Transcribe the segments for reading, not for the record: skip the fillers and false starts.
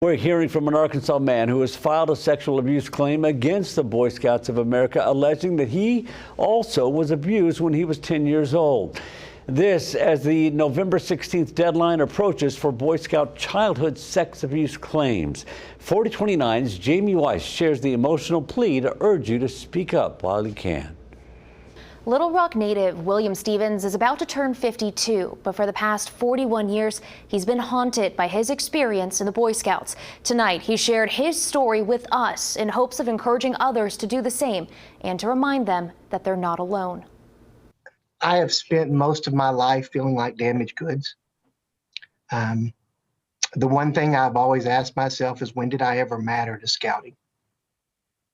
We're hearing from an Arkansas man who has filed a sexual abuse claim against the Boy Scouts of America, alleging that he also was abused when he was 10 years old. This as the November 16th deadline approaches for Boy Scout childhood sex abuse claims. 4029's Jamie Weiss shares the emotional plea to urge you to speak up while you can. Little Rock native William Stevens is about to turn 52, but for the past 41 years, he's been haunted by his experience in the Boy Scouts. Tonight, he shared his story with us in hopes of encouraging others to do the same and to remind them that they're not alone. I have spent most of my life feeling like damaged goods. The one thing I've always asked myself is, when did I ever matter to scouting?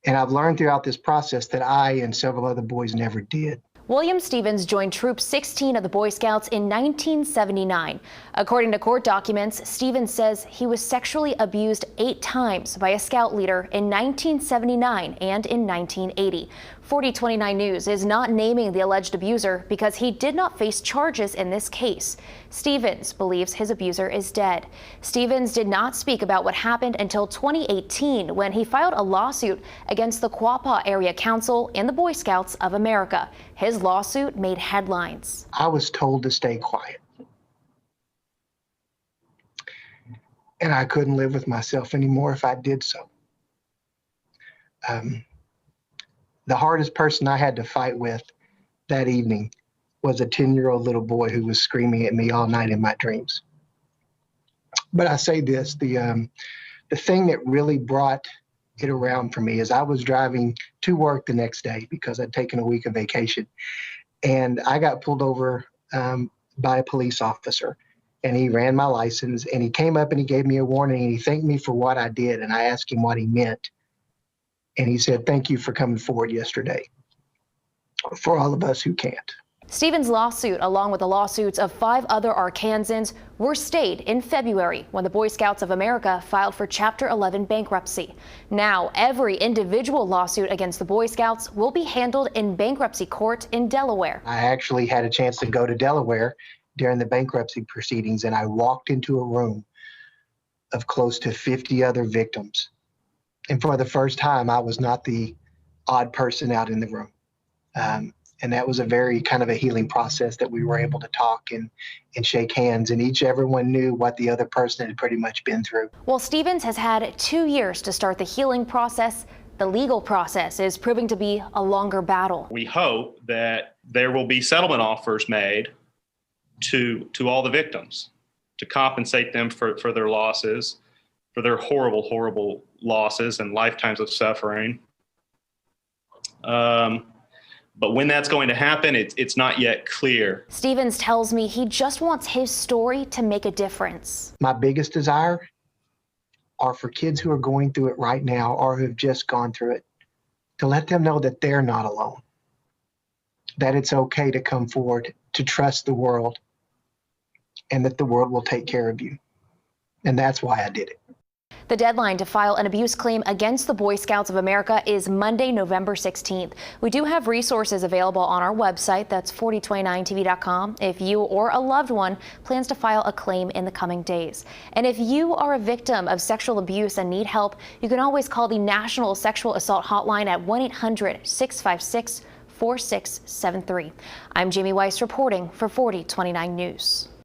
And I've learned throughout this process that I and several other boys never did. William Stevens joined Troop 16 of the Boy Scouts in 1979. According to court documents, Stevens says he was sexually abused 8 times by a scout leader in 1979 and in 1980. 4029 News is not naming the alleged abuser because he did not face charges in this case. Stevens believes his abuser is dead. Stevens did not speak about what happened until 2018 when he filed a lawsuit against the Quapaw Area Council and the Boy Scouts of America. His lawsuit made headlines. I was told to stay quiet. And I couldn't live with myself anymore if I did so. The hardest person I had to fight with that evening was a 10-year-old little boy who was screaming at me all night in my dreams. But I say this, the thing that really brought it around for me is I was driving to work the next day because I'd taken a week of vacation, and I got pulled over by a police officer, and he ran my license, and he came up and he gave me a warning, and he thanked me for what I did, and I asked him what he meant. And he said, "Thank you for coming forward yesterday for all of us who can't." Stevens' lawsuit, along with the lawsuits of 5 other Arkansans, were stayed in February when the Boy Scouts of America filed for Chapter 11 bankruptcy. Now, every individual lawsuit against the Boy Scouts will be handled in bankruptcy court in Delaware. I actually had a chance to go to Delaware during the bankruptcy proceedings, and I walked into a room of close to 50 other victims. And for the first time, I was not the odd person out in the room. And that was a very kind of a healing process that we were able to talk and shake hands, and everyone knew what the other person had pretty much been through. While Stevens has had 2 years to start the healing process, the legal process is proving to be a longer battle. We hope that there will be settlement offers made to all the victims to compensate them for their losses, for their horrible, horrible losses and lifetimes of suffering. But when that's going to happen, it's not yet clear. Stevens tells me he just wants his story to make a difference. My biggest desire are for kids who are going through it right now or who have just gone through it, to let them know that they're not alone, that it's okay to come forward, to trust the world, and that the world will take care of you. And that's why I did it. The deadline to file an abuse claim against the Boy Scouts of America is Monday, November 16th. We do have resources available on our website. That's 4029tv.com. If you or a loved one plans to file a claim in the coming days. And if you are a victim of sexual abuse and need help, you can always call the National Sexual Assault Hotline at 1-800-656-4673. I'm Jamie Weiss reporting for 4029 News.